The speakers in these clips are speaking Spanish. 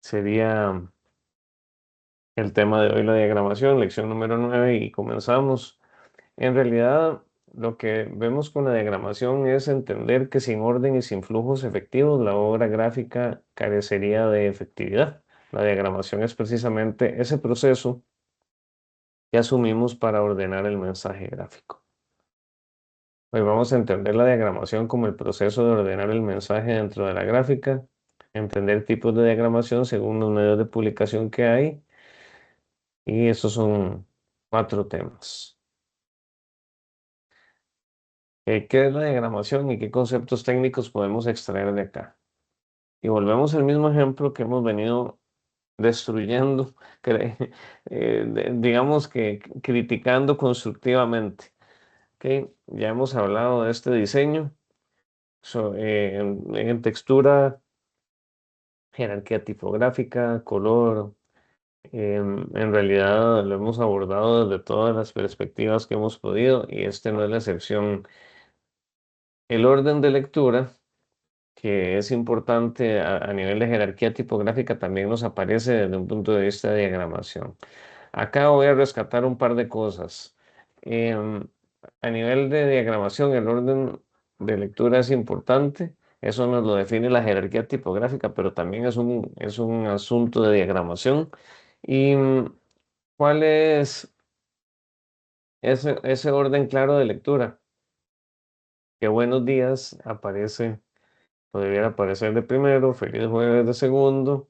sería el tema de hoy, la diagramación, lección número 9 y comenzamos. En realidad, lo que vemos con la diagramación es entender que sin orden y sin flujos efectivos, la obra gráfica carecería de efectividad. La diagramación es precisamente ese proceso que asumimos para ordenar el mensaje gráfico. Hoy vamos a entender la diagramación como el proceso de ordenar el mensaje dentro de la gráfica, entender tipos de diagramación según los medios de publicación que hay, y estos son 4 temas. ¿Qué es la diagramación y qué conceptos técnicos podemos extraer de acá? Y volvemos al mismo ejemplo que hemos venido destruyendo, digamos que criticando constructivamente. ¿Ok? Ya hemos hablado de este diseño en textura, jerarquía tipográfica, color. En realidad lo hemos abordado desde todas las perspectivas que hemos podido y este no es la excepción. El orden de lectura, que es importante a nivel de jerarquía tipográfica, también nos aparece desde un punto de vista de diagramación. Acá voy a rescatar un par de cosas. Em, a nivel de diagramación, el orden de lectura es importante. Eso nos lo define la jerarquía tipográfica, pero también es un asunto de diagramación. ¿Y cuál es ese orden claro de lectura? Que buenos días aparece, o debiera aparecer de primero, feliz jueves de segundo,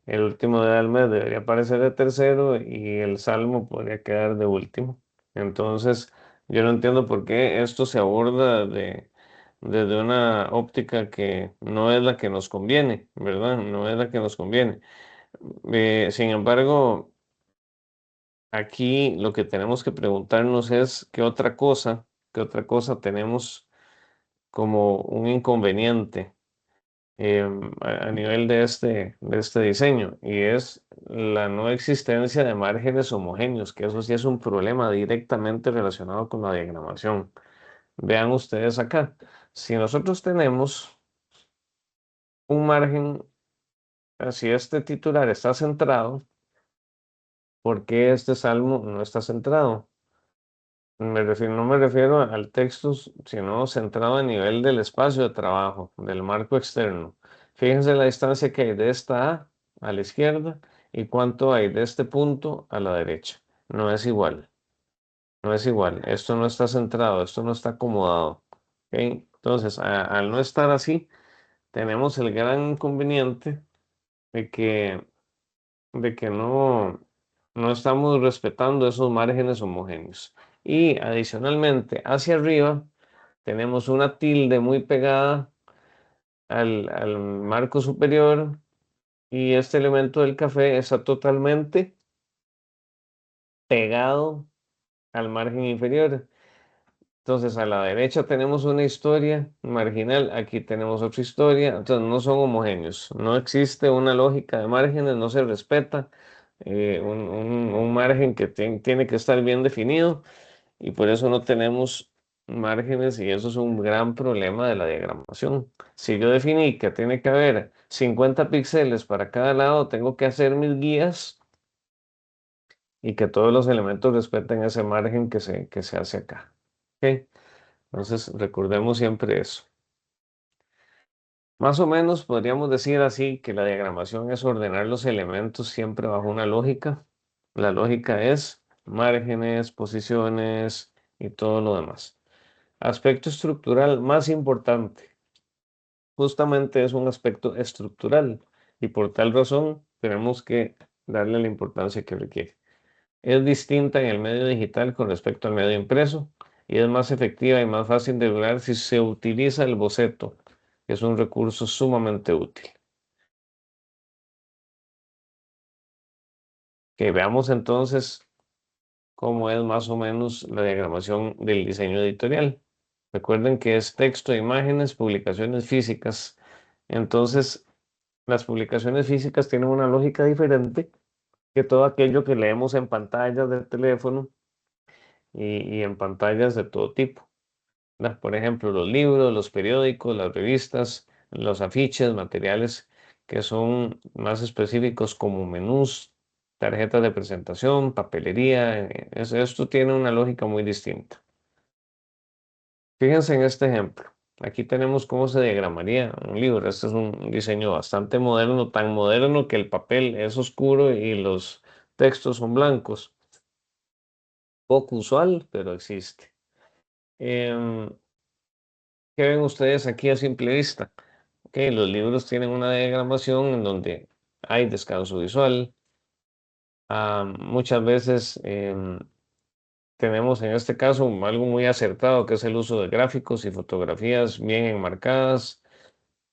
el último día del mes debería aparecer de tercero y el salmo podría quedar de último. Entonces, yo no entiendo por qué esto se aborda desde una óptica que no es la que nos conviene, ¿verdad? No es la que nos conviene. Sin embargo, aquí lo que tenemos que preguntarnos es qué otra cosa tenemos como un inconveniente a nivel de este diseño, y es la no existencia de márgenes homogéneos, que eso sí es un problema directamente relacionado con la diagramación. Vean ustedes acá, si nosotros tenemos un margen, si este titular está centrado, ¿por qué este salmo no está centrado? No me refiero al texto, sino centrado a nivel del espacio de trabajo, del marco externo. Fíjense la distancia que hay de esta A la izquierda y cuánto hay de este punto a la derecha. No es igual, no es igual. Esto no está centrado, esto no está acomodado. ¿Ok? Entonces, al no estar así, tenemos el gran inconveniente de que, no estamos respetando esos márgenes homogéneos. Y adicionalmente, hacia arriba tenemos una tilde muy pegada al marco superior y este elemento del café está totalmente pegado al margen inferior. Entonces, a la derecha tenemos una historia marginal, aquí tenemos otra historia, entonces no son homogéneos, no existe una lógica de márgenes, no se respeta un margen que tiene que estar bien definido y por eso no tenemos márgenes y eso es un gran problema de la diagramación. Si yo definí que tiene que haber 50 píxeles para cada lado, tengo que hacer mis guías y que todos los elementos respeten ese margen que se hace acá. ¿Ok? Entonces, recordemos siempre eso. Más o menos podríamos decir así que la diagramación es ordenar los elementos siempre bajo una lógica. La lógica es márgenes, posiciones y todo lo demás. Aspecto estructural más importante. Justamente es un aspecto estructural y por tal razón tenemos que darle la importancia que requiere. Es distinta en el medio digital con respecto al medio impreso y es más efectiva y más fácil de lograr si se utiliza el boceto, que es un recurso sumamente útil. Que veamos entonces cómo es más o menos la diagramación del diseño editorial. Recuerden que es texto, imágenes, publicaciones físicas. Entonces, las publicaciones físicas tienen una lógica diferente que todo aquello que leemos en pantallas del teléfono y en pantallas de todo tipo. ¿Verdad? Por ejemplo, los libros, los periódicos, las revistas, los afiches, materiales que son más específicos como menús, tarjetas de presentación, papelería. Esto tiene una lógica muy distinta. Fíjense en este ejemplo. Aquí tenemos cómo se diagramaría un libro. Este es un diseño bastante moderno, tan moderno que el papel es oscuro y los textos son blancos. Poco usual, pero existe. Em, ¿Qué ven ustedes aquí a simple vista? Ok, los libros tienen una diagramación en donde hay descanso visual. Muchas veces tenemos en este caso algo muy acertado que es el uso de gráficos y fotografías bien enmarcadas,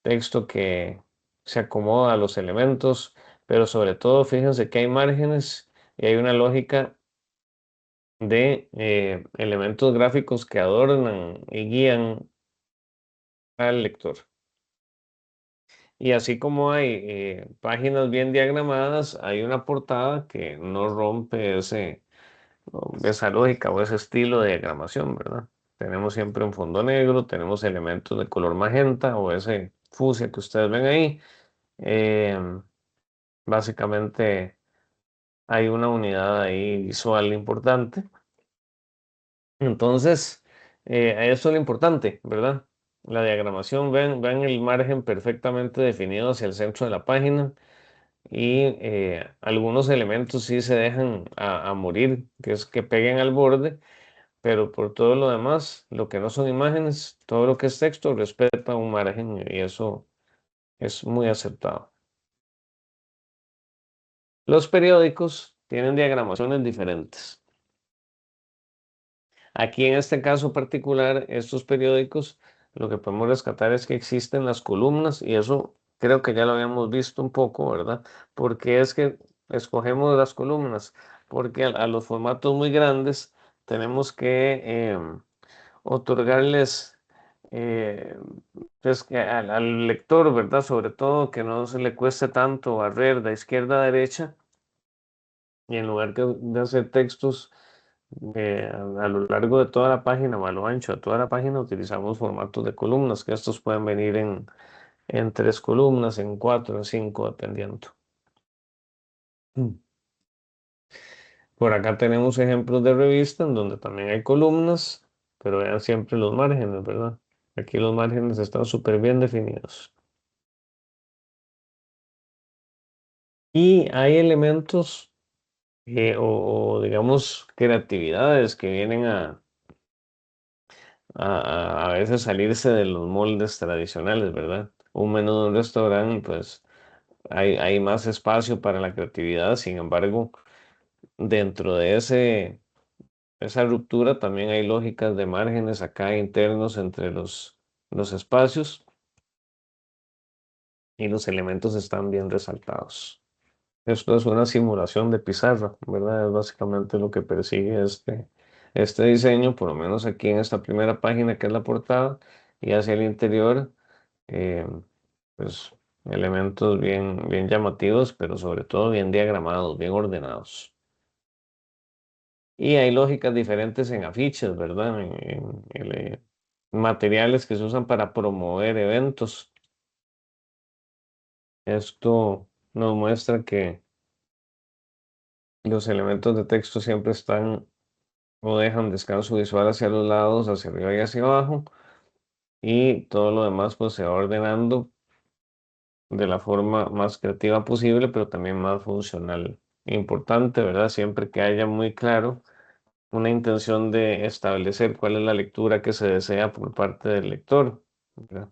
texto que se acomoda a los elementos, pero sobre todo fíjense que hay márgenes y hay una lógica de elementos gráficos que adornan y guían al lector. Y así como hay páginas bien diagramadas, hay una portada que no rompe esa lógica o ese estilo de diagramación, ¿verdad? Tenemos siempre un fondo negro, tenemos elementos de color magenta o ese fucsia que ustedes ven ahí. Em, Básicamente hay una unidad ahí visual importante. Entonces, eso es lo importante, ¿verdad? La diagramación, ven el margen perfectamente definido hacia el centro de la página y algunos elementos sí se dejan a morir, que es que peguen al borde, pero por todo lo demás, lo que no son imágenes, todo lo que es texto respeta un margen y eso es muy aceptado. Los periódicos tienen diagramaciones diferentes. Aquí en este caso particular, estos periódicos, lo que podemos rescatar es que existen las columnas y eso creo que ya lo habíamos visto un poco, ¿verdad? Porque es que escogemos las columnas, porque a los formatos muy grandes tenemos que otorgarles eh, pues que al lector, ¿verdad? Sobre todo que no se le cueste tanto barrer de izquierda a derecha y en lugar de hacer textos a lo largo de toda la página o a lo ancho de toda la página utilizamos formatos de columnas, que estos pueden venir en tres columnas, en cuatro, en cinco, dependiendo. Mm. Por acá tenemos ejemplos de revistas en donde también hay columnas, pero vean siempre los márgenes, ¿verdad? Aquí los márgenes están súper bien definidos. Y hay elementos o digamos creatividades que vienen a veces salirse de los moldes tradicionales, ¿verdad? Un menú de un restaurante, pues hay más espacio para la creatividad, sin embargo, dentro de esa ruptura también hay lógicas de márgenes acá internos entre los espacios y los elementos están bien resaltados. Esto es una simulación de pizarra, ¿verdad? Es básicamente lo que persigue este diseño, por lo menos aquí en esta primera página que es la portada, y hacia el interior, eh, pues elementos bien llamativos, pero sobre todo bien diagramados, bien ordenados. Y hay lógicas diferentes en afiches, ¿verdad? Materiales que se usan para promover eventos. Esto nos muestra que los elementos de texto siempre están o dejan descanso visual hacia los lados, hacia arriba y hacia abajo, y todo lo demás pues se va ordenando de la forma más creativa posible, pero también más funcional. Importante, ¿verdad? Siempre que haya muy claro una intención de establecer cuál es la lectura que se desea por parte del lector, ¿verdad?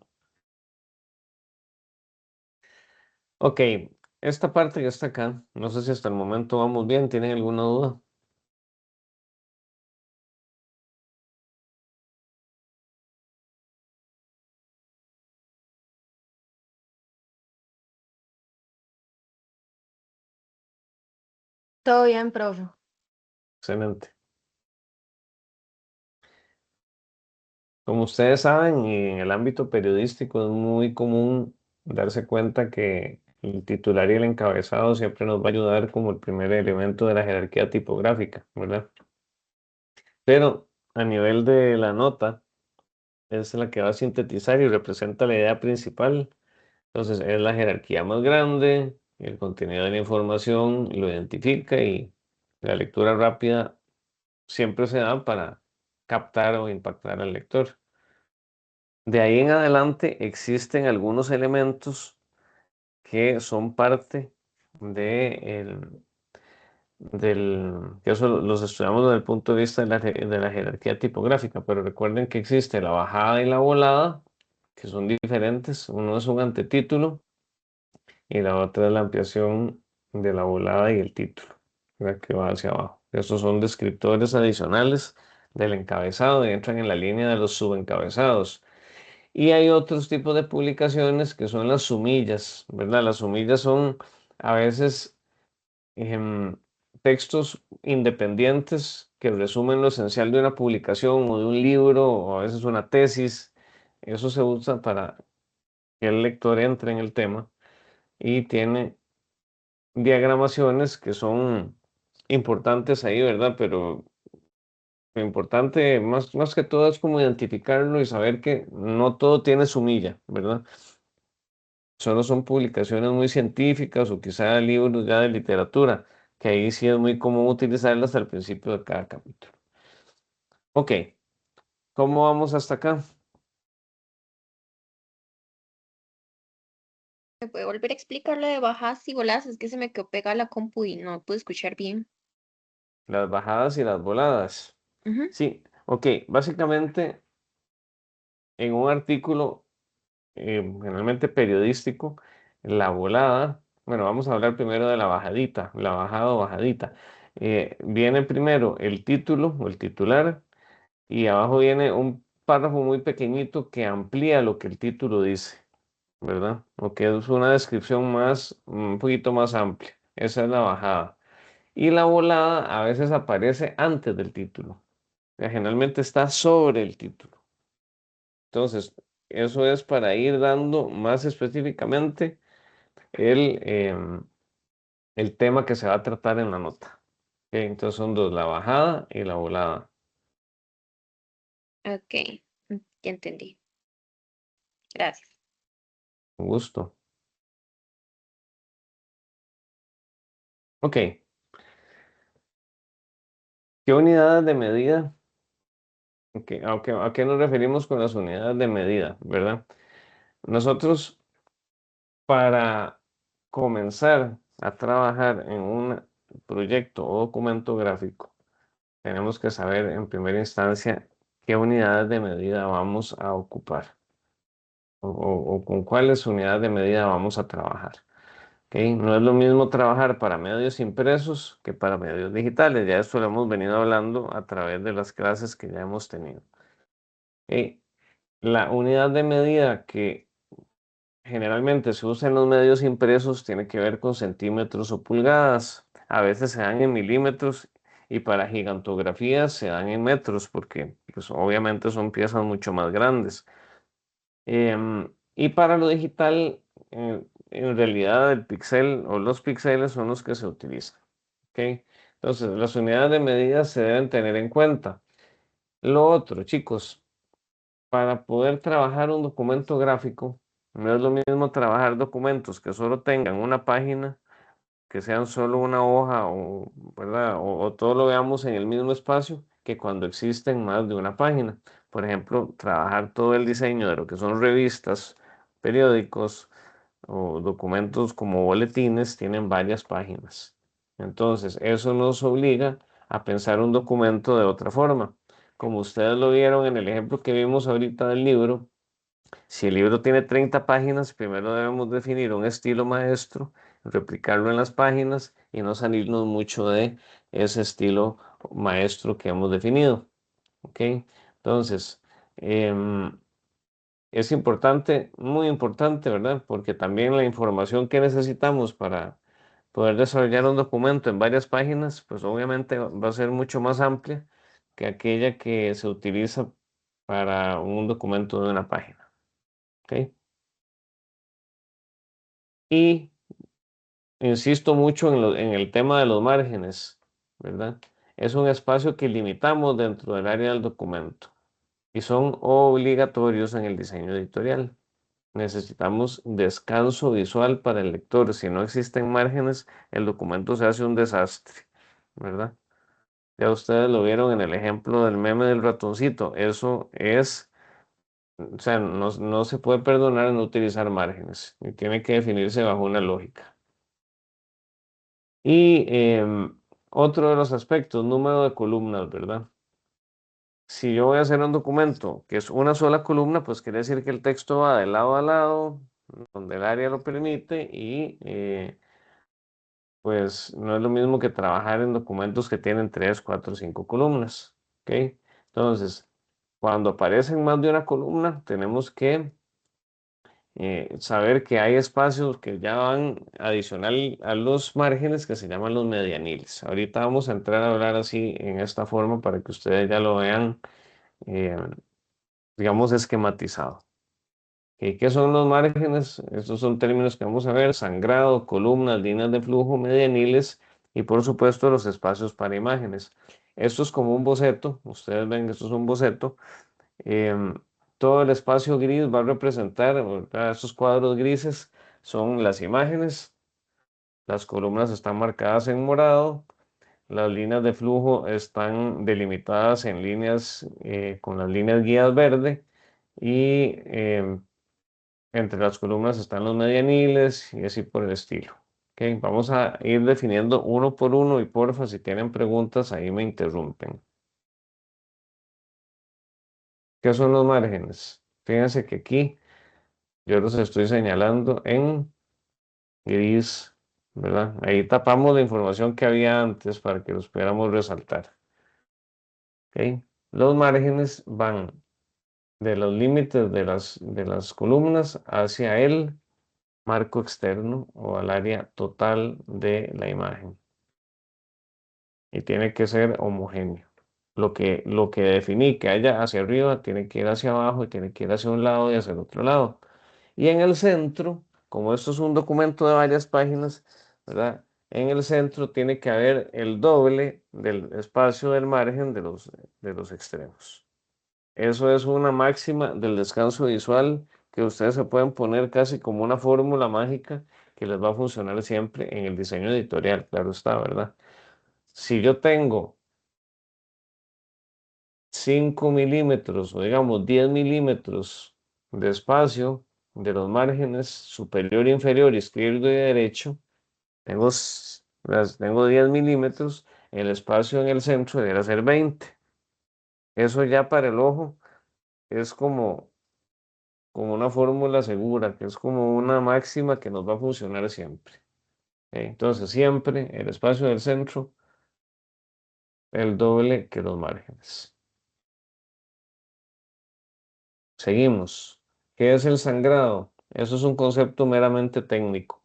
Ok, esta parte que está acá, no sé si hasta el momento vamos bien, ¿tienen alguna duda? Todo bien, profe. Excelente. Como ustedes saben, y en el ámbito periodístico es muy común darse cuenta que el titular y el encabezado siempre nos va a ayudar como el primer elemento de la jerarquía tipográfica, ¿verdad? Pero a nivel de la nota, es la que va a sintetizar y representa la idea principal Entonces es la jerarquía más grande, el contenido de la información lo identifica y la lectura rápida siempre se da para captar o impactar al lector. De ahí en adelante existen algunos elementos que son parte que eso los estudiamos desde el punto de vista de la jerarquía tipográfica, pero recuerden que existe la bajada y la volada, que son diferentes. Uno es un antetítulo y la otra es la ampliación de la volada y el título, ¿verdad? Que va hacia abajo. Estos son descriptores adicionales del encabezado y entran en la línea de los subencabezados. Y hay otros tipos de publicaciones que son las sumillas, ¿verdad? Las sumillas son a veces em, textos independientes que resumen lo esencial de una publicación o de un libro o a veces una tesis. Eso se usa para que el lector entre en el tema y tiene diagramaciones que son importantes ahí, ¿verdad? Pero lo importante más que todo es como identificarlo y saber que no todo tiene su milla, ¿verdad? Solo son publicaciones muy científicas o quizá libros ya de literatura, que ahí sí es muy común utilizarlas al principio de cada capítulo. Ok, ¿cómo vamos hasta acá? ¿Me puede volver a explicar lo de bajas y voladas? Es que se me quedó pegada la compu y no pude escuchar bien. Las bajadas y las voladas. Ujú. Sí, ok, básicamente en un artículo generalmente periodístico, la volada, bueno, vamos a hablar primero de la bajadita, la bajada o bajadita. Viene primero el título o el titular y abajo viene un párrafo muy pequeñito que amplía lo que el título dice, ¿verdad? O que es una descripción un poquito más amplia. Esa es la bajada. Y la volada a veces aparece antes del título. O sea, generalmente está sobre el título. Entonces, eso es para ir dando más específicamente el tema que se va a tratar en la nota. Ok, entonces son dos, la bajada y la volada. Ok, ya entendí. Gracias. Un gusto. Ok, ¿qué unidades de medida? Ok, ¿a qué nos referimos con las unidades de medida, verdad? Nosotros para comenzar a trabajar en un proyecto o documento gráfico, tenemos que saber en primera instancia qué unidades de medida vamos a ocupar o con cuáles unidades de medida vamos a trabajar. ¿Ok? No es lo mismo trabajar para medios impresos que para medios digitales. Ya esto lo hemos venido hablando a través de las clases que ya hemos tenido. ¿Ok? La unidad de medida que generalmente se usa en los medios impresos tiene que ver con centímetros o pulgadas. A veces se dan en milímetros y para gigantografías se dan en metros porque pues, obviamente son piezas mucho más grandes. Y para lo digital, en realidad el píxel o los píxeles son los que se utilizan. ¿Ok? Entonces, las unidades de medida se deben tener en cuenta. Lo otro, chicos, para poder trabajar un documento gráfico, no es lo mismo trabajar documentos que solo tengan una página, que sean solo una hoja, o, ¿verdad? O todo lo veamos en el mismo espacio, que cuando existen más de una página. Por ejemplo, trabajar todo el diseño de lo que son revistas, periódicos o documentos como boletines tienen varias páginas. Entonces, eso nos obliga a pensar un documento de otra forma. Como ustedes lo vieron en el ejemplo que vimos ahorita del libro, si el libro tiene 30 páginas, primero debemos definir un estilo maestro, replicarlo en las páginas y no salirnos mucho de ese estilo maestro que hemos definido. ¿Ok? Entonces, em, es importante, muy importante, ¿verdad? Porque también la información que necesitamos para poder desarrollar un documento en varias páginas, pues obviamente va a ser mucho más amplia que aquella que se utiliza para un documento de una página. ¿Ok? Y insisto mucho en el tema de los márgenes, ¿verdad? Es un espacio que limitamos dentro del área del documento y son obligatorios en el diseño editorial. necesitamos descanso visual para el lector. Si no existen márgenes, el documento se hace un desastre, ¿verdad? Ya ustedes lo vieron en el ejemplo del meme del ratoncito. Eso es, o sea, no se puede perdonar no utilizar márgenes y tiene que definirse bajo una lógica. Y otro de los aspectos, número de columnas, ¿verdad? Si yo voy a hacer un documento que es una sola columna, pues quiere decir que el texto va de lado a lado, donde el área lo permite, y pues no es lo mismo que trabajar en documentos que tienen 3, 4, 5 columnas. ¿Ok? Entonces, cuando aparecen más de una columna, tenemos que saber que hay espacios que ya van adicional a los márgenes que se llaman los medianiles. Ahorita vamos a entrar a hablar así en esta forma para que ustedes ya lo vean, eh, digamos, esquematizado. ¿Qué son los márgenes? Estos son términos que vamos a ver: sangrado, columnas, líneas de flujo, medianiles y por supuesto los espacios para imágenes. Esto es como un boceto. Ustedes ven que esto es un boceto. Em, Todo el espacio gris va a representar, ¿verdad? Estos cuadros grises son las imágenes. Las columnas están marcadas en morado. Las líneas de flujo están delimitadas en líneas con las líneas guías verde. Y entre las columnas están los medianiles y así por el estilo. Ok, vamos a ir definiendo uno por uno y porfa, si tienen preguntas, ahí me interrumpen. ¿Qué son los márgenes? Fíjense que aquí yo los estoy señalando en gris, ¿verdad? Ahí tapamos la información que había antes para que los pudiéramos resaltar. ¿Ok? Los márgenes van de los límites de las columnas hacia el marco externo o al área total de la imagen. Y tiene que ser homogéneo. Lo que definí que haya hacia arriba tiene que ir hacia abajo y tiene que ir hacia un lado y hacia el otro lado. Y en el centro, como esto es un documento de varias páginas, ¿verdad? En el centro tiene que haber el doble del espacio del margen de los extremos. Eso es una máxima del descanso visual que ustedes se pueden poner casi como una fórmula mágica que les va a funcionar siempre en el diseño editorial, claro está, ¿verdad? Si yo tengo 5 milímetros o digamos 10 milímetros de espacio de los márgenes superior, inferior, izquierdo y derecho, tengo 10 milímetros, el espacio en el centro debería ser 20. Eso ya para el ojo es como una fórmula segura, que es como una máxima que nos va a funcionar siempre. Entonces, siempre el espacio del centro, el doble que los márgenes. Seguimos. ¿Qué es el sangrado? Eso es un concepto meramente técnico.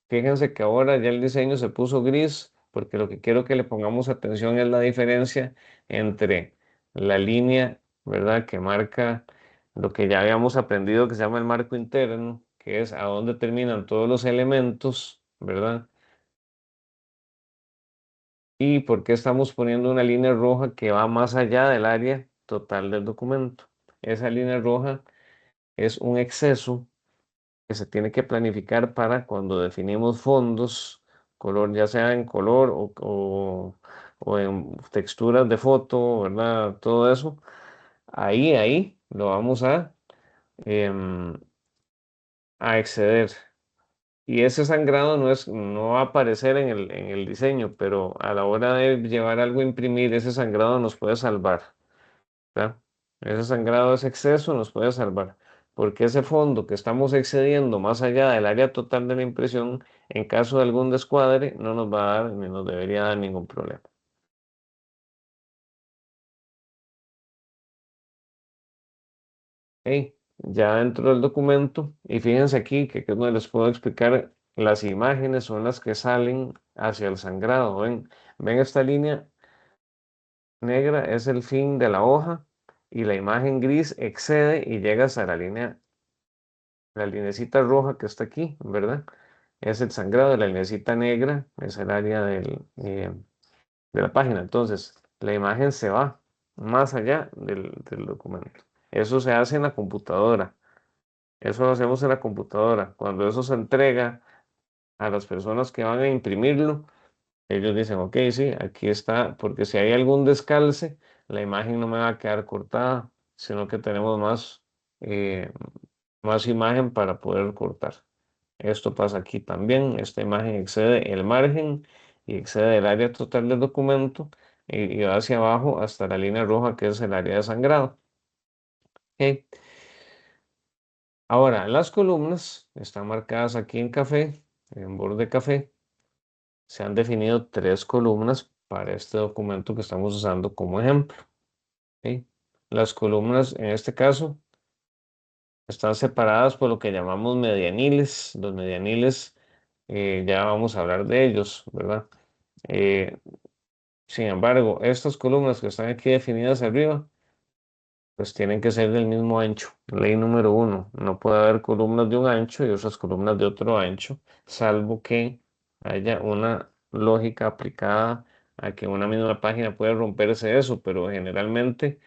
Fíjense que ahora ya el diseño se puso gris porque lo que quiero que le pongamos atención es la diferencia entre la línea, ¿verdad? Que marca lo que ya habíamos aprendido que se llama el marco interno, que es a dónde terminan todos los elementos, ¿verdad? Y por qué estamos poniendo una línea roja que va más allá del área total del documento. Esa línea roja es un exceso que se tiene que planificar para cuando definimos fondos, color, ya sea en color o en texturas de foto, ¿verdad? Todo eso. Ahí lo vamos em, a exceder. Y ese sangrado no va a aparecer en el diseño, pero a la hora de llevar algo a imprimir, ese sangrado nos puede salvar. ¿Verdad? Ese sangrado, ese exceso nos puede salvar, porque ese fondo que estamos excediendo más allá del área total de la impresión, en caso de algún descuadre, no nos va a dar ni nos debería dar ningún problema. Ok, ya dentro del documento, y fíjense aquí que es donde les puedo explicar, las imágenes son las que salen hacia el sangrado. Ven esta línea negra, es el fin de la hoja, y la imagen gris excede y llega hasta la linecita roja que está aquí, ¿verdad? Es el sangrado. De la linecita negra es el área de la página. Entonces, la imagen se va más allá del documento. Eso se hace en la computadora. Eso lo hacemos en la computadora. Cuando eso se entrega a las personas que van a imprimirlo, ellos dicen, ok, sí, aquí está, porque si hay algún descalce, la imagen no me va a quedar cortada, sino que tenemos eh, más imagen para poder cortar. Esto pasa aquí también. Esta imagen excede el margen y excede el área total del documento y va hacia abajo hasta la línea roja que es el área de sangrado. Ok. Ahora, las columnas están marcadas aquí en café, en borde café. Se han definido tres columnas para este documento que estamos usando como ejemplo. ¿Ok? Las columnas, en este caso, están separadas por lo que llamamos medianiles. Los medianiles, ya vamos a hablar de ellos, ¿verdad? Eh, Sin embargo, estas columnas que están aquí definidas arriba, pues tienen que ser del mismo ancho. Ley número uno, no puede haber columnas de un ancho y otras columnas de otro ancho, salvo que haya una lógica aplicada a que una misma página puede romperse eso, pero generalmente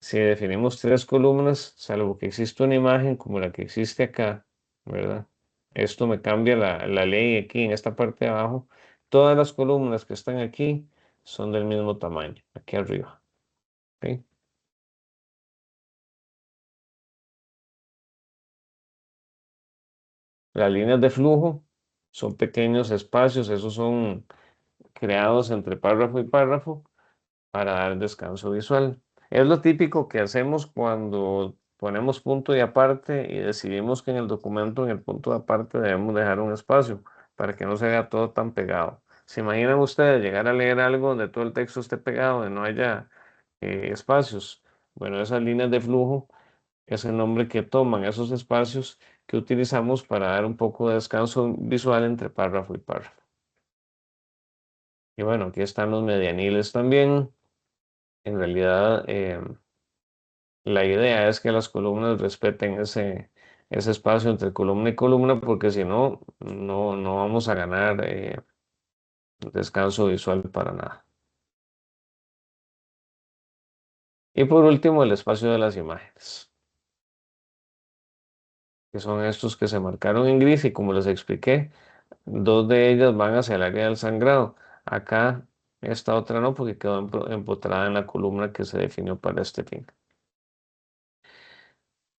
si definimos tres columnas, salvo que exista una imagen como la que existe acá, ¿verdad? Esto me cambia la ley aquí en esta parte de abajo. Todas las columnas que están aquí son del mismo tamaño, aquí arriba. ¿Ok? Las líneas de flujo son pequeños espacios, esos son creados entre párrafo y párrafo para dar descanso visual. Es lo típico que hacemos cuando ponemos punto y aparte y decidimos que en el documento, en el punto de aparte, debemos dejar un espacio para que no se vea todo tan pegado. ¿Se imaginan ustedes llegar a leer algo donde todo el texto esté pegado, donde no haya espacios? Bueno, esas líneas de flujo es el nombre que toman esos espacios que utilizamos para dar un poco de descanso visual entre párrafo y párrafo. Y bueno, aquí están los medianiles también. En realidad, la idea es que las columnas respeten ese espacio entre columna y columna, porque si no, no vamos a ganar descanso visual para nada. Y por último, el espacio de las imágenes, que son estos que se marcaron en gris y como les expliqué, dos de ellas van hacia el área del sangrado. Acá esta otra no, porque quedó empotrada en la columna que se definió para este fin.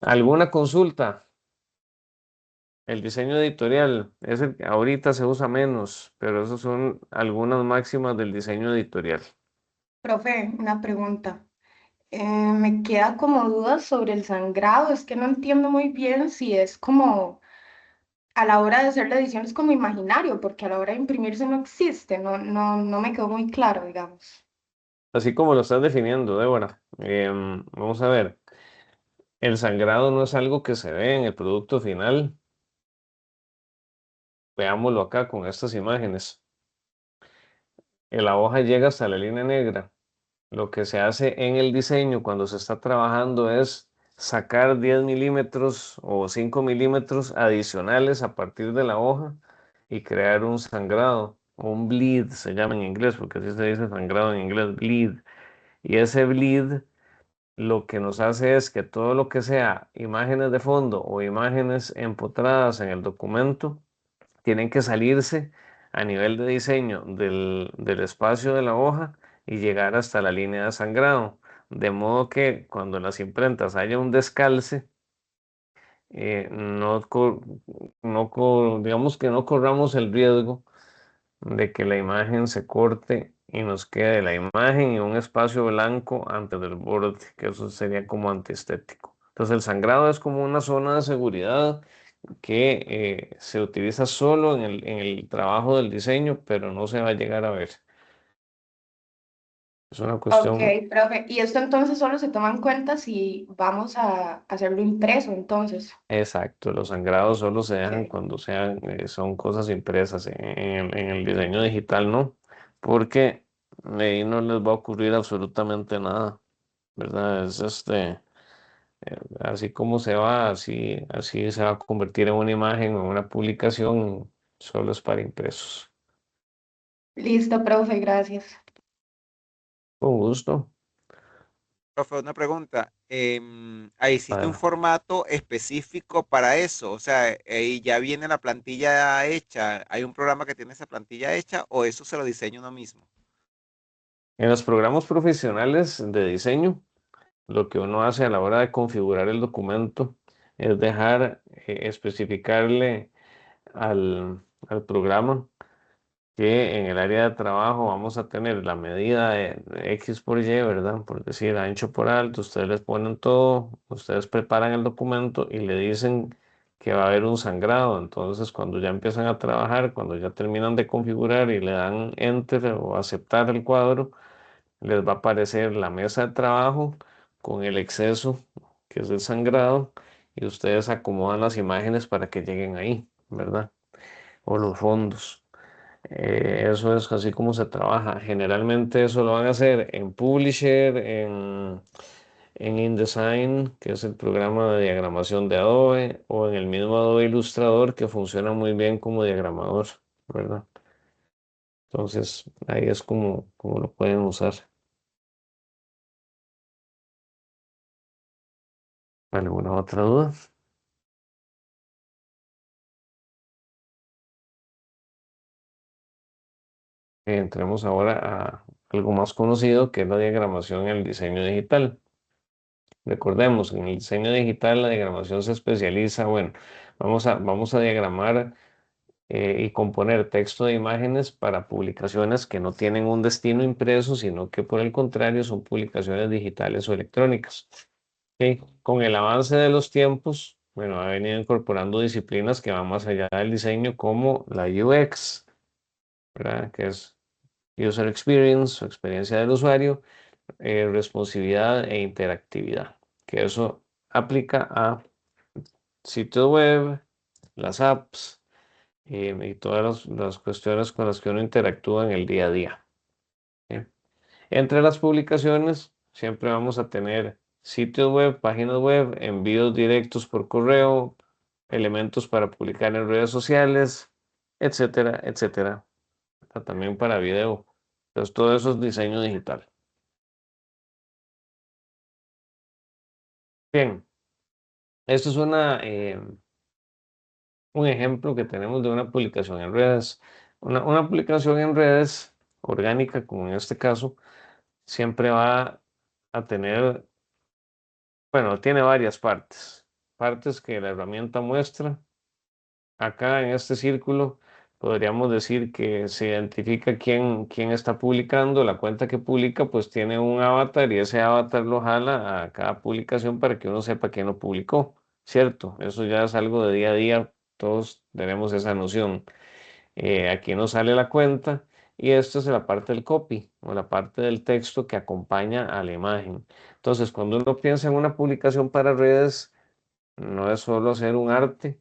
¿Alguna consulta? El diseño editorial es el que ahorita se usa menos, pero esas son algunas máximas del diseño editorial. Profe, una pregunta. Me queda como dudas sobre el sangrado. Es que no entiendo muy bien si es como a la hora de hacer la edición es como imaginario, porque a la hora de imprimirse no existe. No me quedó muy claro, digamos. Así como lo estás definiendo, Débora. Vamos a ver. El sangrado no es algo que se ve en el producto final. Veámoslo acá con estas imágenes. La hoja llega hasta la línea negra. Lo que se hace en el diseño cuando se está trabajando es sacar 10 milímetros o 5 milímetros adicionales a partir de la hoja y crear un sangrado, o un bleed se llama en inglés, porque así se dice sangrado en inglés, bleed. Y ese bleed lo que nos hace es que todo lo que sea imágenes de fondo o imágenes empotradas en el documento tienen que salirse a nivel de diseño del espacio de la hoja y llegar hasta la línea de sangrado. De modo que cuando en las imprentas haya un descalce, digamos que no corramos el riesgo de que la imagen se corte y nos quede la imagen y un espacio blanco antes del borde, que eso sería como antiestético. Entonces el sangrado es como una zona de seguridad que se utiliza solo en el trabajo del diseño, pero no se va a llegar a ver. Es una Ok, cuestión profe. Y esto entonces solo se toma en cuenta si vamos a hacerlo impreso, entonces. exacto. Los sangrados solo se dejan Ok. cuando son cosas impresas en el diseño digital, ¿no? Porque ahí no les va a ocurrir absolutamente nada, ¿verdad? Así como se va, así se va a convertir en una imagen o en una publicación, solo es para impresos. Listo, profe, gracias. Con gusto. Profe, una pregunta. Ahí hiciste un Vale. formato específico para eso, o sea, ahí ya viene la plantilla hecha. ¿Hay un programa que tiene esa plantilla hecha o eso se lo diseña uno mismo? En los programas profesionales de diseño, lo que uno hace a la hora de configurar el documento es dejar especificarle al programa que en el área de trabajo vamos a tener la medida de X por Y, ¿verdad? Por decir ancho por alto, ustedes les ponen todo, ustedes preparan el documento y le dicen que va a haber un sangrado. Entonces, cuando ya empiezan a trabajar, cuando ya terminan de configurar y le dan enter o aceptar el cuadro, les va a aparecer la mesa de trabajo con el exceso, que es el sangrado, y ustedes acomodan las imágenes para que lleguen ahí, ¿verdad? O los fondos. Eso es así como se trabaja. Generalmente eso lo van a hacer en Publisher, en InDesign, que es el programa de diagramación de Adobe, o en el mismo Adobe Illustrator, que funciona muy bien como diagramador, ¿verdad? Entonces, ahí es como lo pueden usar. ¿Alguna otra duda? Entremos ahora a algo más conocido, que es la diagramación en el diseño digital. Recordemos, en el diseño digital la diagramación se especializa, bueno, vamos a diagramar y componer texto de imágenes para publicaciones que no tienen un destino impreso, sino que por el contrario son publicaciones digitales o electrónicas. ¿Ok? Con el avance de los tiempos, bueno, ha venido incorporando disciplinas que van más allá del diseño, como la UX, ¿verdad? Que es User Experience o experiencia del usuario, responsividad e interactividad, que eso aplica a sitios web, las apps y todas las cuestiones con las que uno interactúa en el día a día. ¿Sí? Entre las publicaciones siempre vamos a tener sitios web, páginas web, envíos directos por correo, elementos para publicar en redes sociales, etcétera, etcétera. También para video. Entonces todo eso es diseño digital. Bien, esto es un ejemplo que tenemos de una publicación en redes. Una publicación en redes orgánica, como en este caso, siempre va a tener, bueno, tiene varias partes. Partes que la herramienta muestra. Acá en este círculo podríamos decir que se identifica quién está publicando. La cuenta que publica pues tiene un avatar y ese avatar lo jala a cada publicación para que uno sepa quién lo publicó, ¿cierto? Eso ya es algo de día a día. Todos tenemos esa noción. Aquí nos sale la cuenta y esto es la parte del copy o la parte del texto que acompaña a la imagen. Entonces, cuando uno piensa en una publicación para redes, no es solo hacer un arte,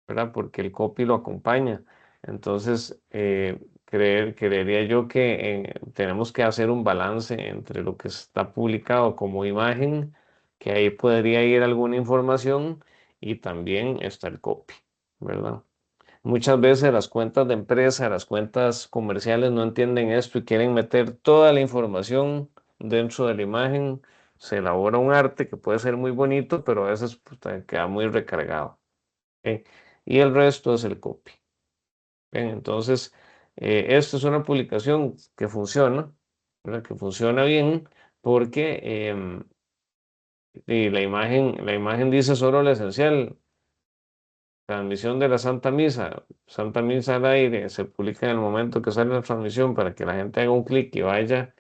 ¿verdad? Porque el copy lo acompaña. Entonces, creería yo que tenemos que hacer un balance entre lo que está publicado como imagen, que ahí podría ir alguna información, y también está el copy, ¿verdad? Muchas veces las cuentas de empresa, las cuentas comerciales no entienden esto y quieren meter toda la información dentro de la imagen. Se elabora un arte que puede ser muy bonito, pero a veces pues, queda muy recargado. ¿Ok? Y el resto es el copy. Bien, entonces, esto es una publicación que funciona, ¿verdad? Que funciona bien porque y la imagen dice solo lo esencial. Transmisión de la Santa Misa. Santa Misa al aire. Se publica en el momento que sale la transmisión para que la gente haga un clic y vaya,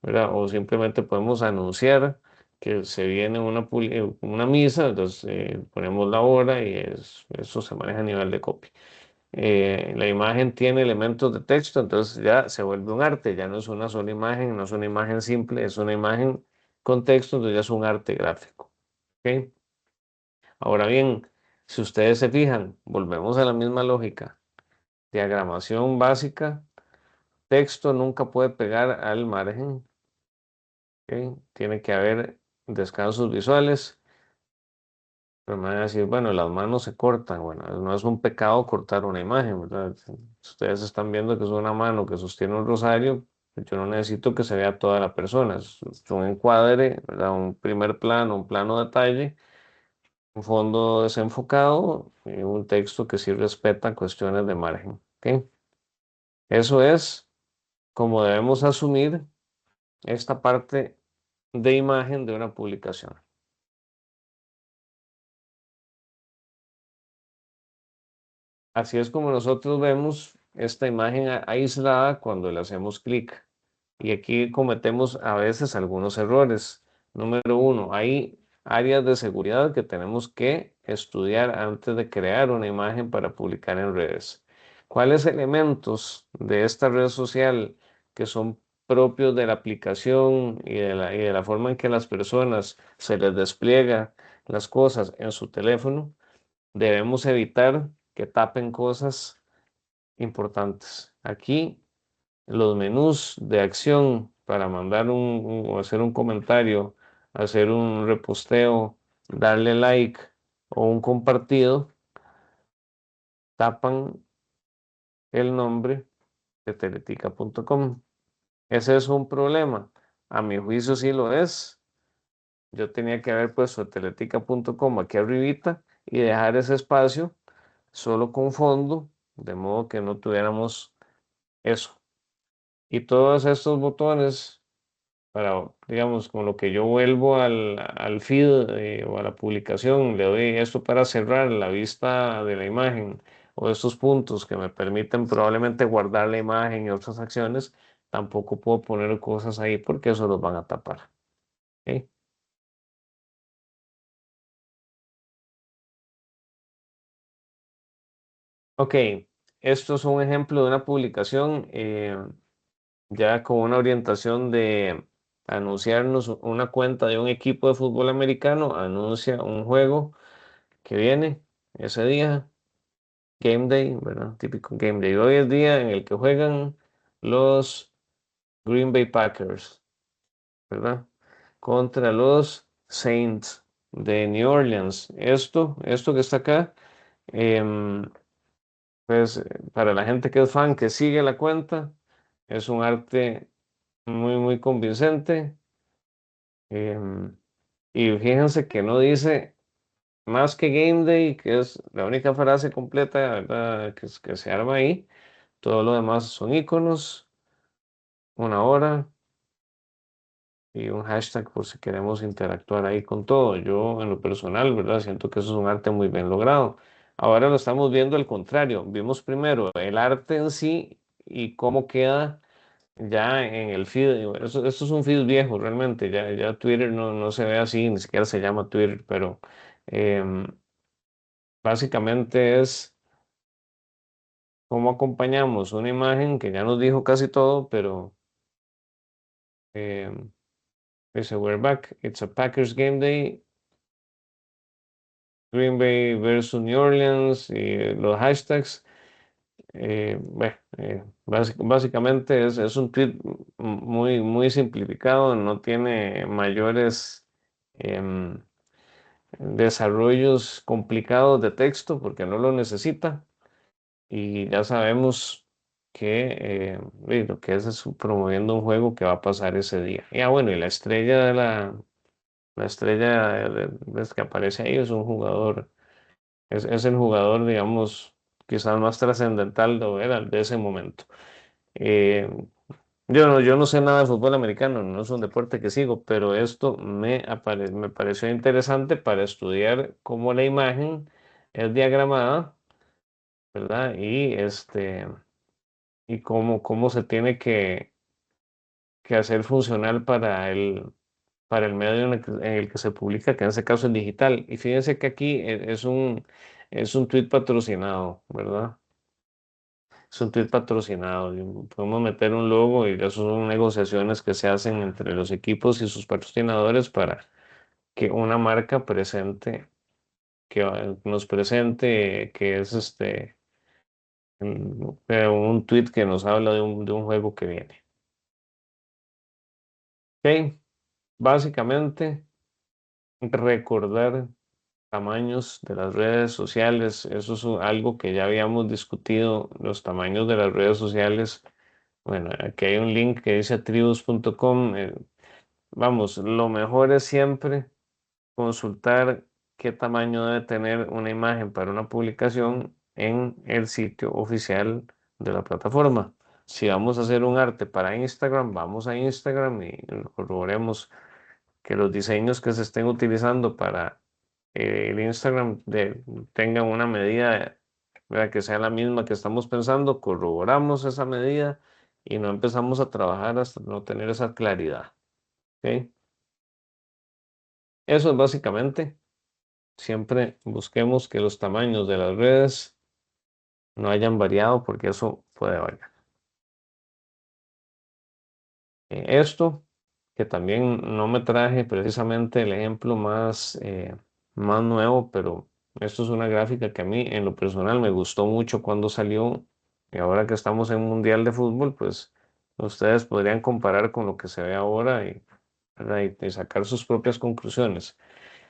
¿verdad? O simplemente podemos anunciar que se viene una misa, entonces ponemos la hora y eso se maneja a nivel de copy. La imagen tiene elementos de texto, entonces ya se vuelve un arte, ya no es una sola imagen, no es una imagen simple, es una imagen con texto, entonces ya es un arte gráfico. ¿Ok? Ahora bien, si ustedes se fijan, volvemos a la misma lógica. Diagramación básica, texto nunca puede pegar al margen, ¿ok? Tiene que haber descansos visuales. Pero me van a decir, bueno, las manos se cortan. Bueno, no es un pecado cortar una imagen, ¿verdad? Si ustedes están viendo que es una mano que sostiene un rosario, Yo no necesito que se vea toda la persona, es un encuadre, ¿verdad? Un primer plano, un plano detalle, un fondo desenfocado y un texto que sí respeta cuestiones de margen. ¿Ok? Eso es como debemos asumir esta parte de imagen de una publicación. Así es como nosotros vemos esta imagen aislada cuando le hacemos clic. Y aquí cometemos a veces algunos errores. Número uno, hay áreas de seguridad que tenemos que estudiar antes de crear una imagen para publicar en redes. ¿Cuáles elementos de esta red social que son propios de la aplicación y de la forma en que las personas se les despliega las cosas en su teléfono? Debemos evitar que tapen cosas importantes. Aquí los menús de acción para mandar o hacer un comentario, hacer un reposteo, darle like o un compartido, tapan el nombre de teletica.com. ¿Ese es un problema? A mi juicio sí lo es. Yo tenía que haber puesto teletica.com aquí arribita y dejar ese espacio solo con fondo, de modo que no tuviéramos eso. Y todos estos botones para, digamos, con lo que yo vuelvo al feed o a la publicación, le doy esto para cerrar la vista de la imagen o estos puntos que me permiten probablemente guardar la imagen y otras acciones, tampoco puedo poner cosas ahí porque eso los van a tapar. ¿Ok? Ok, esto es un ejemplo de una publicación ya con una orientación de anunciarnos una cuenta de un equipo de fútbol americano, anuncia un juego que viene ese día, Game Day, ¿verdad? Típico Game Day. Hoy es el día en el que juegan los Green Bay Packers, ¿verdad? Contra los Saints de New Orleans. Esto que está acá, em, pues para la gente que es fan, que sigue la cuenta, es un arte muy, muy convincente. em, y fíjense que no dice más que Game Day, que es la única frase completa, ¿verdad? Que se arma ahí. Todo lo demás son iconos, una hora y un hashtag por si queremos interactuar ahí con todo. Yo en lo personal, ¿verdad? Siento que eso es un arte muy bien logrado. Ahora lo estamos viendo al contrario. Vimos primero el arte en sí y cómo queda ya en el feed. Esto es un feed viejo realmente. Ya Twitter no se ve así, ni siquiera se llama Twitter, pero em, básicamente es cómo acompañamos una imagen que ya nos dijo casi todo, pero em, dice, we're back. It's a Packers game day. Green Bay versus New Orleans y los hashtags. Bueno, básicamente es un tweet muy, muy simplificado, no tiene mayores em, desarrollos complicados de texto porque no lo necesita y ya sabemos que lo que es promoviendo un juego que va a pasar ese día. Y bueno, y la estrella la estrella que aparece ahí es un jugador, es el jugador, digamos, quizás más trascendental de ese momento. Eh, yo no sé nada de fútbol americano, no es un deporte que sigo, pero esto me pareció interesante para estudiar cómo la imagen es diagramada, ¿verdad? Y cómo se tiene que hacer funcional para el medio en el que se publica, que en este caso es digital. Y fíjense que aquí es un tweet patrocinado, ¿verdad? Es un tweet patrocinado. Y podemos meter un logo y eso son negociaciones que se hacen entre los equipos y sus patrocinadores para que una marca presente, nos presente, que es un tweet que nos habla de un juego que viene. Ok, básicamente recordar tamaños de las redes sociales, eso es algo que ya habíamos discutido, los tamaños de las redes sociales Bueno, aquí hay un link que dice atribus.com. Vamos, lo mejor es siempre consultar qué tamaño debe tener una imagen para una publicación en el sitio oficial de la plataforma. Si vamos a hacer un arte para Instagram, vamos a Instagram y corroboremos que los diseños que se estén utilizando para el Instagram tengan una medida, ¿verdad? Que sea la misma que estamos pensando, corroboramos esa medida y no empezamos a trabajar hasta no tener esa claridad. ¿Ok? Eso es básicamente. Siempre busquemos que los tamaños de las redes no hayan variado porque eso puede variar. Esto, que también no me traje precisamente el ejemplo más nuevo, pero esto es una gráfica que a mí en lo personal me gustó mucho cuando salió y ahora que estamos en Mundial de Fútbol, pues ustedes podrían comparar con lo que se ve ahora ¿verdad? Y sacar sus propias conclusiones.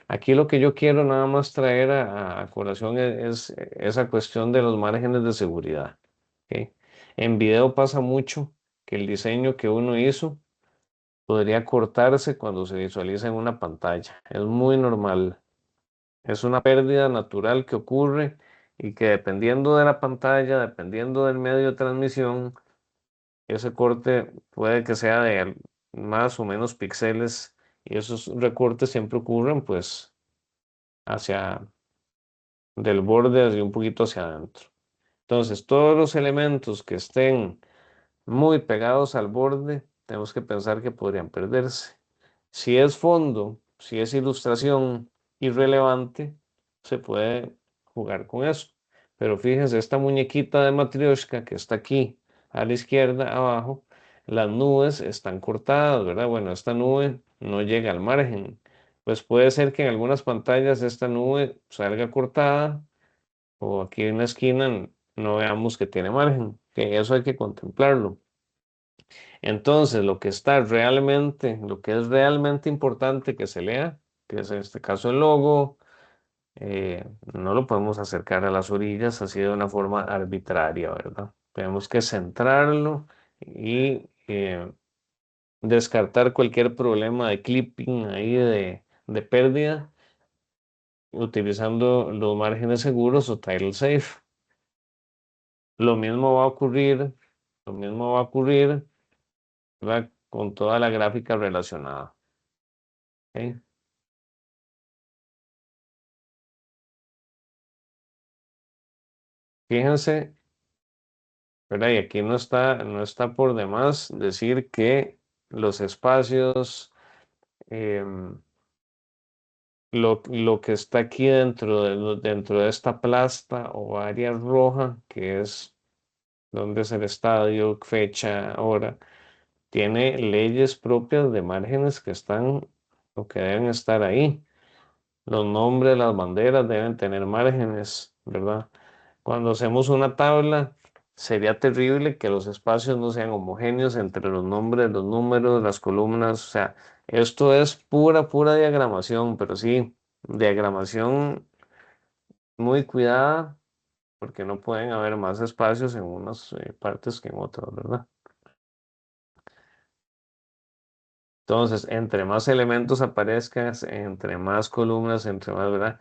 Aquí lo que yo quiero nada más traer a colación es esa cuestión de los márgenes de seguridad. ¿Ok? En video pasa mucho que el diseño que uno hizo podría cortarse cuando se visualiza en una pantalla. Es muy normal. Es una pérdida natural que ocurre y que dependiendo de la pantalla, dependiendo del medio de transmisión, ese corte puede que sea de más o menos píxeles y esos recortes siempre ocurren pues hacia del borde hacia un poquito hacia adentro. Entonces, todos los elementos que estén muy pegados al borde, tenemos que pensar que podrían perderse. Si es fondo, si es ilustración irrelevante, se puede jugar con eso. Pero fíjense, esta muñequita de Matryoshka que está aquí a la izquierda, abajo, las nubes están cortadas, ¿verdad? Bueno, esta nube no llega al margen. Pues puede ser que en algunas pantallas esta nube salga cortada o aquí en la esquina no veamos que tiene margen, que eso hay que contemplarlo. Entonces, lo que es realmente importante que se lea, que es en este caso el logo, no lo podemos acercar a las orillas así de una forma arbitraria, ¿verdad? Tenemos que centrarlo y descartar cualquier problema de clipping ahí de pérdida utilizando los márgenes seguros o tile safe. Lo mismo va a ocurrir, lo mismo va a ocurrir, ¿verdad? Con toda la gráfica relacionada. ¿Ok? Fíjense, ¿verdad? Y aquí no está por demás decir que los espacios, em, lo que está aquí dentro de esta plasta o área roja, que es donde es el estadio, fecha, hora, tiene leyes propias de márgenes que están o que deben estar ahí. Los nombres, las banderas deben tener márgenes, ¿verdad? Cuando hacemos una tabla, sería terrible que los espacios no sean homogéneos entre los nombres, los números, las columnas. O sea, esto es pura diagramación, pero sí, diagramación muy cuidada, porque no pueden haber más espacios en unas partes que en otras, ¿verdad? Entonces, entre más elementos aparezcan, entre más columnas, entre más, ¿verdad?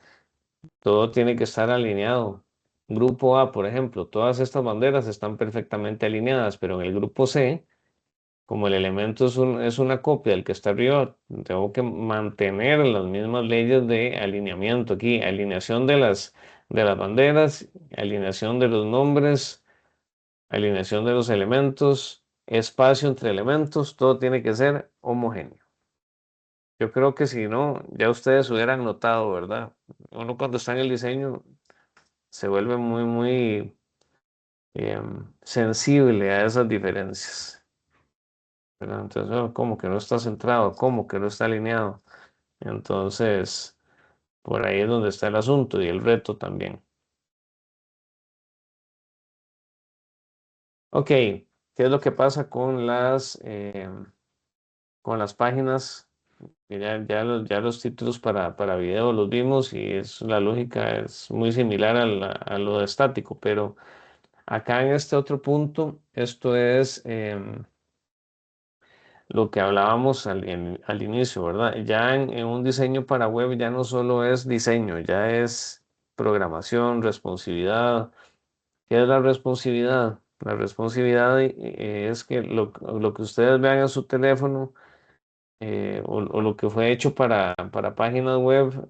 Todo tiene que estar alineado. Grupo A, por ejemplo, todas estas banderas están perfectamente alineadas, pero en el grupo C, como el elemento es una copia del que está arriba, tengo que mantener las mismas leyes de alineamiento aquí, alineación de las banderas, alineación de los nombres, alineación de los elementos, espacio entre elementos, todo tiene que ser homogéneo. Yo creo que si no, ya ustedes hubieran notado, ¿verdad? Uno cuando está en el diseño se vuelve muy sensible a esas diferencias, ¿verdad? Entonces, ¿cómo que no está centrado? ¿Cómo que no está alineado? Entonces, por ahí es donde está el asunto y el reto también. Ok, ¿qué es lo que pasa con las páginas? Que ya los títulos para video los vimos y la lógica es muy similar a lo de estático, pero Acá en este otro punto, esto es lo que hablábamos al inicio, ¿verdad? Ya en un diseño para web ya no solo es diseño, ya es programación, responsividad. ¿Qué es la responsividad? La responsividad es que lo que ustedes vean en su teléfono o lo que fue hecho para páginas web,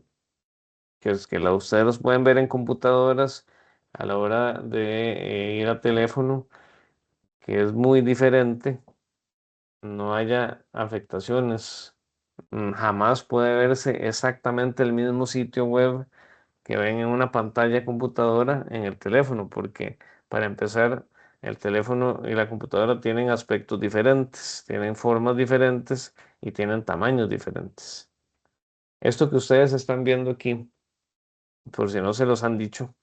que es que ustedes los pueden ver en computadoras a la hora de ir a teléfono, que es muy diferente, no haya afectaciones. Jamás puede verse exactamente el mismo sitio web que ven en una pantalla de computadora en el teléfono, porque para empezar, el teléfono y la computadora tienen aspectos diferentes, tienen formas diferentes y tienen tamaños diferentes. Esto que ustedes están viendo aquí, por si no se los han dicho,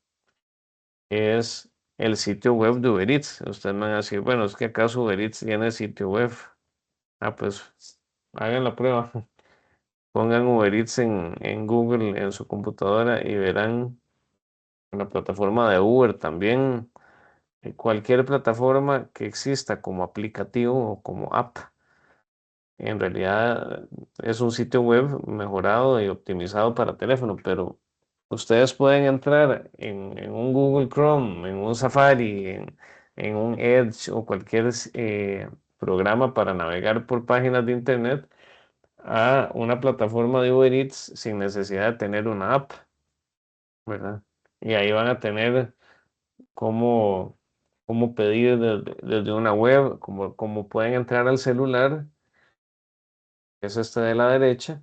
es el sitio web de Uber Eats. Ustedes me van a decir, bueno, es que acaso Uber Eats tiene sitio web. Ah, pues hagan la prueba. Pongan Uber Eats en Google, en su computadora y verán la plataforma de Uber también. Cualquier plataforma que exista como aplicativo o como app, en realidad es un sitio web mejorado y optimizado para teléfono, pero ustedes pueden entrar en un Google Chrome, en un Safari, en un Edge o cualquier programa para navegar por páginas de internet a una plataforma de Uber Eats sin necesidad de tener una app, ¿verdad? Y ahí van a tener cómo, cómo pedir desde una web, cómo pueden entrar al celular, que es este de la derecha,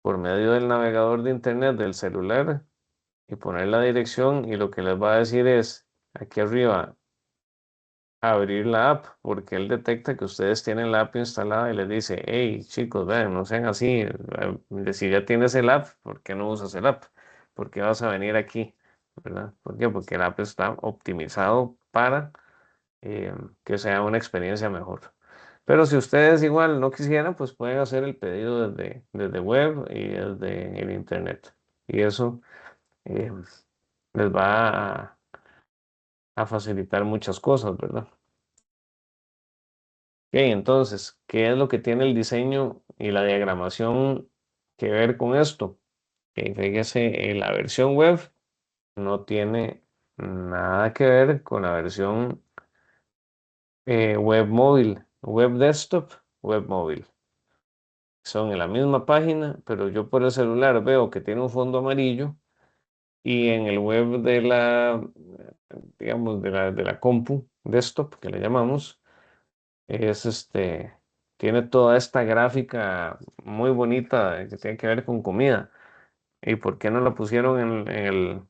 por medio del navegador de internet del celular y poner la dirección y lo que les va a decir es aquí arriba abrir la app porque él detecta que ustedes tienen la app instalada y les dice, hey chicos, vean, no sean así, si ya tienes el app, ¿por qué no usas el app? ¿Por qué vas a venir aquí? ¿Verdad? ¿Por qué? Porque el app está optimizado para eh, que sea una experiencia mejor. Pero si ustedes igual no quisieran, pues pueden hacer el pedido desde web y desde el internet. Y eso eh, les va a facilitar muchas cosas, ¿verdad? Ok, entonces, ¿qué es lo que tiene el diseño y la diagramación que ver con esto? Que fíjese, la versión web no tiene nada que ver con la versión web móvil, web desktop, web móvil. Son en la misma página, pero yo por el celular veo que tiene un fondo amarillo y en el web de digamos, de la compu, desktop, que le llamamos, es tiene toda esta gráfica muy bonita que tiene que ver con comida. ¿Y por qué no la pusieron en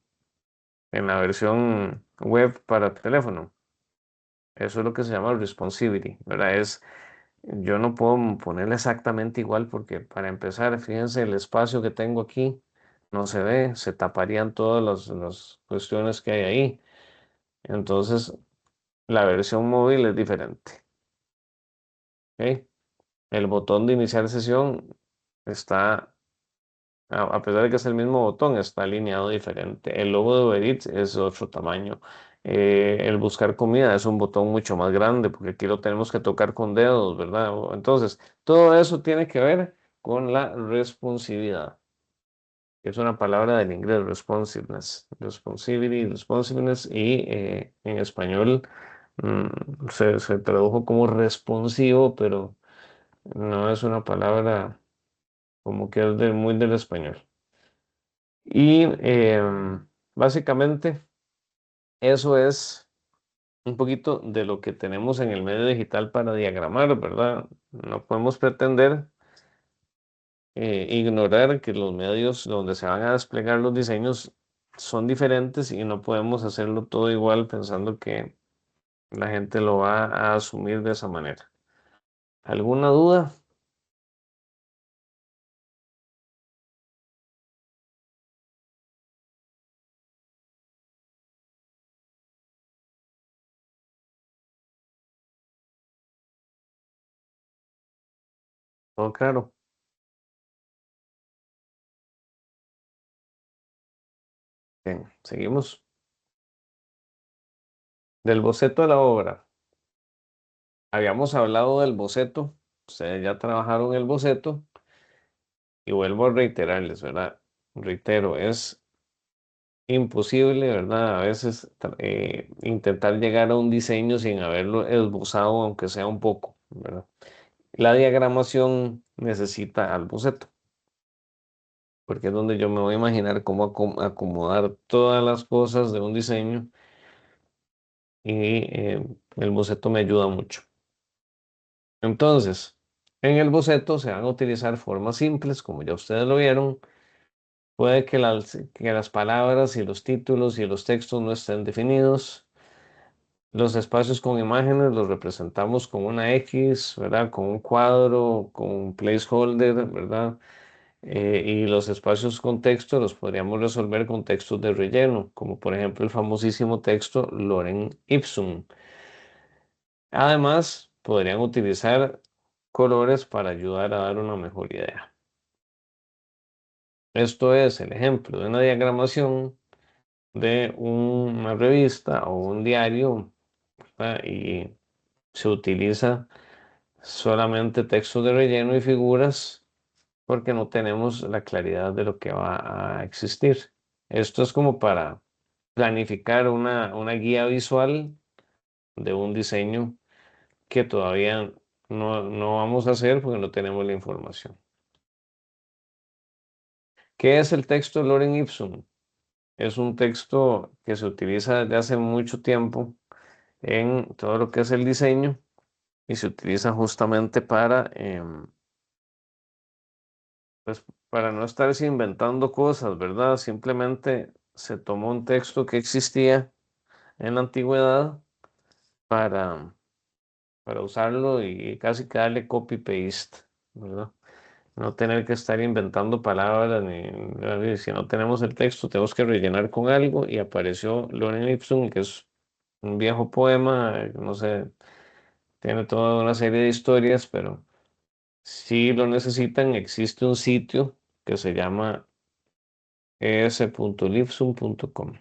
la versión web para teléfono? Eso es lo que se llama responsiveness, ¿verdad? Yo no puedo ponerle exactamente igual porque para empezar, fíjense el espacio que tengo aquí, no se ve, se taparían todas las cuestiones que hay ahí. Entonces, la versión móvil es diferente. ¿Ok? El botón de iniciar sesión está, a pesar de que es el mismo botón, está alineado diferente. El logo de Uber Eats es otro tamaño. El buscar comida es un botón mucho más grande porque aquí lo tenemos que tocar con dedos, ¿verdad? Entonces, todo eso tiene que ver con la responsividad, que es una palabra del inglés, responsiveness, responsibility, responsiveness, y en español se tradujo como responsivo, pero no es una palabra como que es muy del español. Y básicamente eso es un poquito de lo que tenemos en el medio digital para diagramar, ¿verdad? No podemos pretender ignorar que los medios donde se van a desplegar los diseños son diferentes y no podemos hacerlo todo igual pensando que la gente lo va a asumir de esa manera. ¿Alguna duda? Todo claro. Bien, seguimos. Del boceto de la obra. Habíamos hablado del boceto. Ustedes ya trabajaron el boceto. Y vuelvo a reiterarles, ¿verdad? Reitero, es imposible, ¿verdad? A veces intentar llegar a un diseño sin haberlo esbozado, aunque sea un poco, ¿verdad? La diagramación necesita al boceto, porque es donde yo me voy a imaginar cómo acomodar todas las cosas de un diseño y el boceto me ayuda mucho. Entonces, en el boceto se van a utilizar formas simples, como ya ustedes lo vieron. Puede que las palabras y los títulos y los textos no estén definidos. Los espacios con imágenes los representamos con una X, ¿verdad? Con un cuadro, con un placeholder, ¿verdad? Y los espacios con texto los podríamos resolver con textos de relleno, como por ejemplo el famosísimo texto Lorem Ipsum. Además, podrían utilizar colores para ayudar a dar una mejor idea. Esto es el ejemplo de una diagramación de una revista o un diario, ¿verdad? Y se utiliza solamente textos de relleno y figuras porque no tenemos la claridad de lo que va a existir. Esto es como para planificar una guía visual de un diseño que todavía no vamos a hacer porque no tenemos la información. ¿Qué es el texto Lorem Ipsum? Es un texto que se utiliza desde hace mucho tiempo en todo lo que es el diseño y se utiliza justamente pues, para no estarse inventando cosas, ¿verdad? Simplemente se tomó un texto que existía en la antigüedad para, para usarlo y casi que darle copy-paste, ¿verdad? No tener que estar inventando palabras, si no tenemos el texto, tenemos que rellenar con algo y apareció Lorem Ipsum, que es un viejo poema, no sé, tiene toda una serie de historias, pero si lo necesitan, existe un sitio que se llama es.lipsum.com.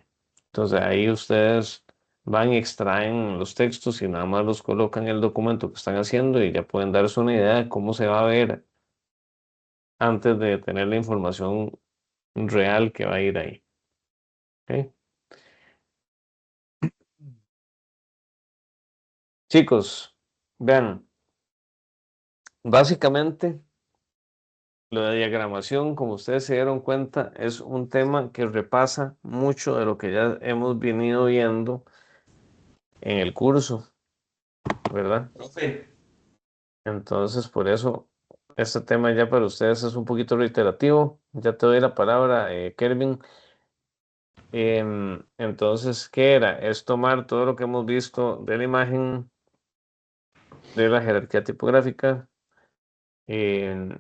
Entonces ahí ustedes van y extraen los textos y nada más los colocan en el documento que están haciendo y ya pueden darse una idea de cómo se va a ver antes de tener la información real que va a ir ahí. ¿Ok? Chicos, vean, básicamente lo de diagramación, como ustedes se dieron cuenta, es un tema que repasa mucho de lo que ya hemos venido viendo en el curso, ¿verdad? Profe, Entonces, por eso, este tema ya para ustedes es un poquito reiterativo. Ya te doy la palabra, Kelvin. Entonces, ¿qué era? Es tomar todo lo que hemos visto de la imagen, de la jerarquía tipográfica em,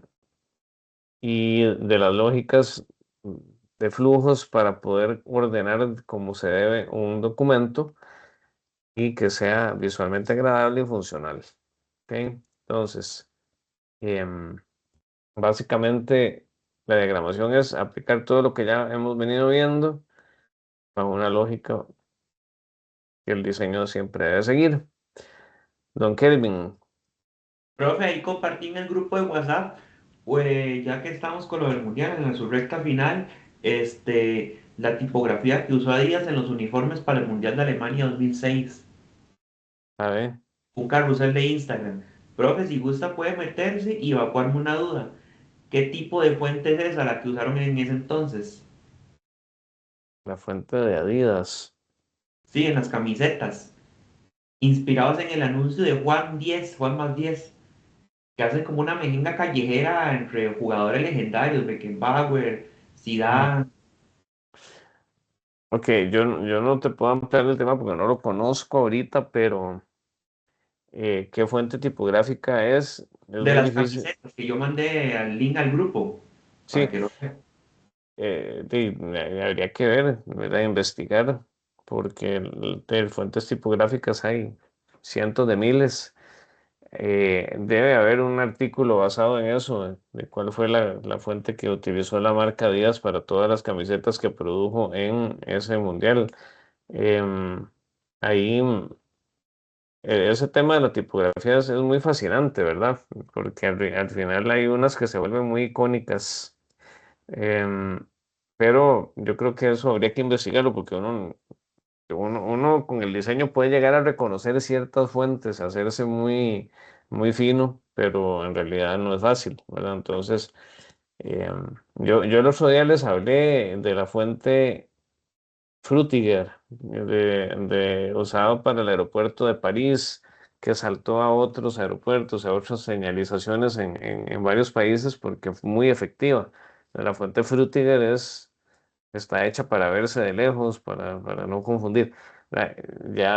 y de las lógicas de flujos para poder ordenar como se debe un documento y que sea visualmente agradable y funcional. ¿Ok? Entonces, em, básicamente, la diagramación es aplicar todo lo que ya hemos venido viendo bajo una lógica que el diseño siempre debe seguir. Don Kelvin, profe, ahí compartí en el grupo de WhatsApp, pues ya que estamos con lo del mundial en su recta final, la tipografía que usó Adidas en los uniformes para el Mundial de Alemania 2006, a ver, un carrusel de Instagram. Profe, si gusta puede meterse y evacuarme una duda. ¿Qué tipo de fuente es esa la que usaron en ese entonces? la fuente de Adidas. Sí, en las camisetas, inspirados en el anuncio de Juan 10, Juan más 10, que hacen como una mejenga callejera entre jugadores legendarios, Beckenbauer, Mm. Zidane. Ok, yo no te puedo ampliar el tema porque no lo conozco ahorita, pero ¿qué fuente tipográfica es? Es De muy las difícil. camisetas que yo mandé al link al grupo para Sí, que lo vean. habría que ver, ¿verdad? Investigar, porque de fuentes tipográficas hay cientos de miles. Debe haber un artículo basado en eso, de cuál fue la fuente que utilizó la marca Díaz para todas las camisetas que produjo en ese mundial. Em, Ahí ese tema de la tipografía es muy fascinante, ¿verdad? Porque al final hay unas que se vuelven muy icónicas. Em, pero yo creo que eso habría que investigarlo porque uno con el diseño puede llegar a reconocer ciertas fuentes, hacerse muy fino, pero en realidad no es fácil, ¿verdad? Entonces, yo el otro día les hablé de la fuente Frutiger, usado para el aeropuerto de París, que saltó a otros aeropuertos, a otras señalizaciones en varios países porque fue muy efectiva. La fuente Frutiger está hecha para verse de lejos, para no confundir. La-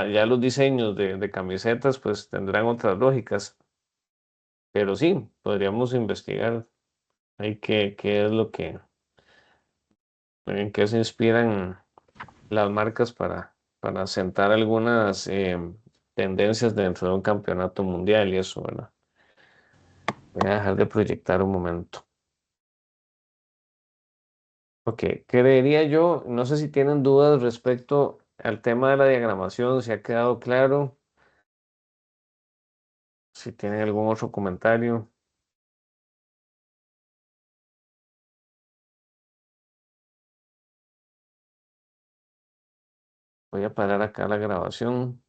ya los diseños de camisetas pues tendrán otras lógicas, pero sí, podríamos investigar ahí qué es en qué se inspiran las marcas para sentar algunas tendencias dentro de un campeonato mundial y eso, ¿verdad? Voy a dejar de proyectar un momento. Ok, creería yo, no sé si tienen dudas respecto al tema de la diagramación, si ha quedado claro, si tienen algún otro comentario. Voy a parar acá la grabación.